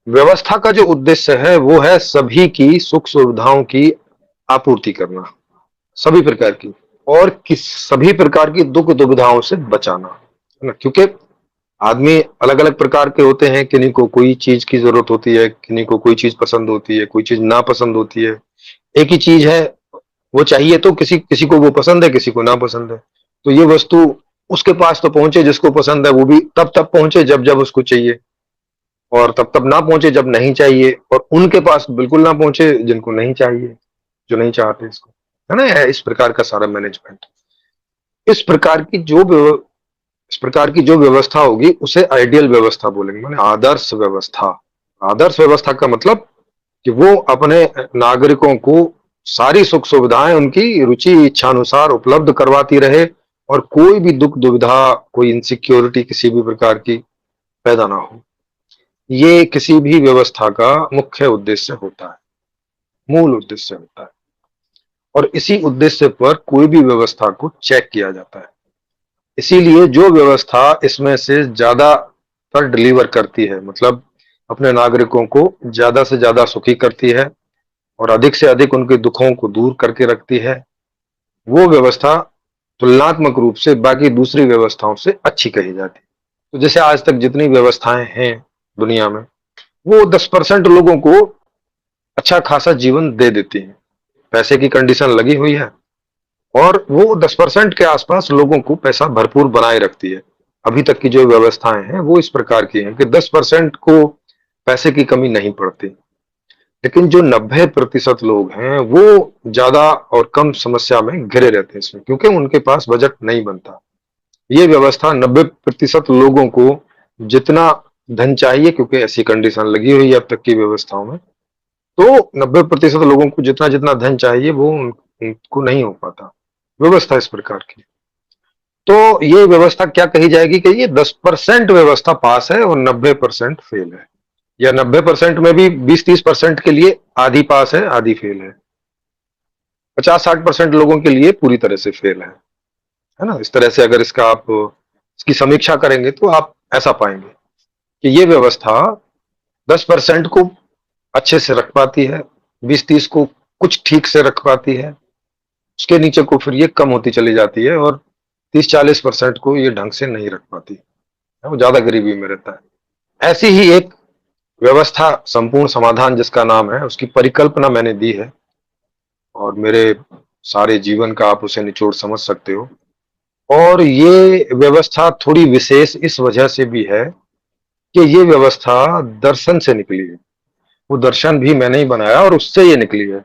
व्यवस्था का जो उद्देश्य है वो है सभी की सुख सुविधाओं की आपूर्ति करना, सभी प्रकार की और किस सभी प्रकार की दुख दुविधाओं से बचाना, है ना? क्योंकि आदमी अलग-अलग प्रकार के होते हैं, किन्हीं को कोई चीज़ की ज़रूरत होती है, किन्हीं को कोई चीज़ पसंद होती है, कोई चीज़ नापसंद होती है। एक ही चीज़ है, वो चाहिए तो किसी किसी को वो पसंद है, किसी को नापसंद है। तो ये वस्तु उसके पास तो पहुँचे जिसको पसंद है, वो भी तब-तब पहुँचे जब-जब उसको चाहिए और तब-तब ना पहुँचे जब नहीं चाहिए और उनके पास बिल्कुल ना पहुँचे जिनको नहीं चाहिए, जो नहीं चाहते इसको। है ना? इस प्रकार का सारा मैनेजमेंट। इस प्रकार की जो व्यव इस प्रकार की जो व्यवस्था होगी उसे आइडियल व्यवस्था बोलेंगे, माने आदर्श व्यवस्था। आदर्श व्यवस्था का मतलब कि वो अपने नागरिकों को सारी सुख सुविधाएं उनकी रुचि इच्छा अनुसार उपलब्ध करवाती रहे और कोई भी दुख दुविधा कोई इनसिक्योरिटी किसी भी प्रकार की पैदा ना हो। ये किसी भी व्यवस्था का मुख्य उद्देश्य होता है, मूल उद्देश्य होता है और इसी उद्देश्य पर कोई भी व्यवस्था को चेक किया जाता है। इसीलिए जो व्यवस्था इसमें से ज़्यादातर डिलीवर करती है, मतलब अपने नागरिकों को ज़्यादा से ज़्यादा सुखी करती है और अधिक से अधिक उनके दुखों को दूर करके रखती है, वो व्यवस्था तुलनात्मक रूप से बाकी दूसरी व्यवस्थाओं से अच्छी कही जाती है। तो जैसे आज तक जितनी व्यवस्थाएं हैं दुनिया में, वो 10% लोगों को अच्छा खासा जीवन दे देती हैं। पैसे की कंडीशन लगी हुई है और वो 10% के आसपास लोगों को पैसा भरपूर बनाए रखती है। अभी तक की जो व्यवस्थाएं हैं वो इस प्रकार की हैं कि 10% को पैसे की कमी नहीं पड़ती। लेकिन जो 90% लोग हैं वो ज्यादा और कम समस्या में घिरे रहते हैं इसमें क्योंकि उनके पास बजट नहीं बनता। ये व्यवस्था 90% लोगों को जितना धन चाहिए, क्योंकि ऐसी कंडीशन लगी हुई है अब तक की व्यवस्थाओं में, तो 90% लोगों को जितना जितना धन चाहिए वो उनको नहीं हो पाता। व्यवस्था इस प्रकार की। तो ये व्यवस्था क्या कही जाएगी कि ये 10% व्यवस्था पास है और 90% फेल है, या 90% में भी 20-30% के लिए आधी पास है आधी फेल है, 50-60% लोगों के लिए पूरी तरह से फेल है ना? इस तरह से अगर इसका आप इसकी समीक्षा करेंगे तो आप ऐसा पाएंगे कि ये व्यवस्था 10% को अच्छे से रख पाती है, 20-30 को कुछ ठीक से रख पाती है, उसके नीचे को फिर ये कम होती चली जाती है और 30-40% को ये ढंग से नहीं रख पाती है, वो ज्यादा गरीबी में रहता है। ऐसी ही एक व्यवस्था संपूर्ण समाधान जिसका नाम है, उसकी परिकल्पना मैंने दी है और मेरे सारे जीवन का आप उसे निचोड़ समझ सकते हो। और ये व्यवस्था थोड़ी विशेष इस वजह से भी है कि ये व्यवस्था दर्शन से निकली है। वो दर्शन भी मैंने ही बनाया और उससे ये निकली है।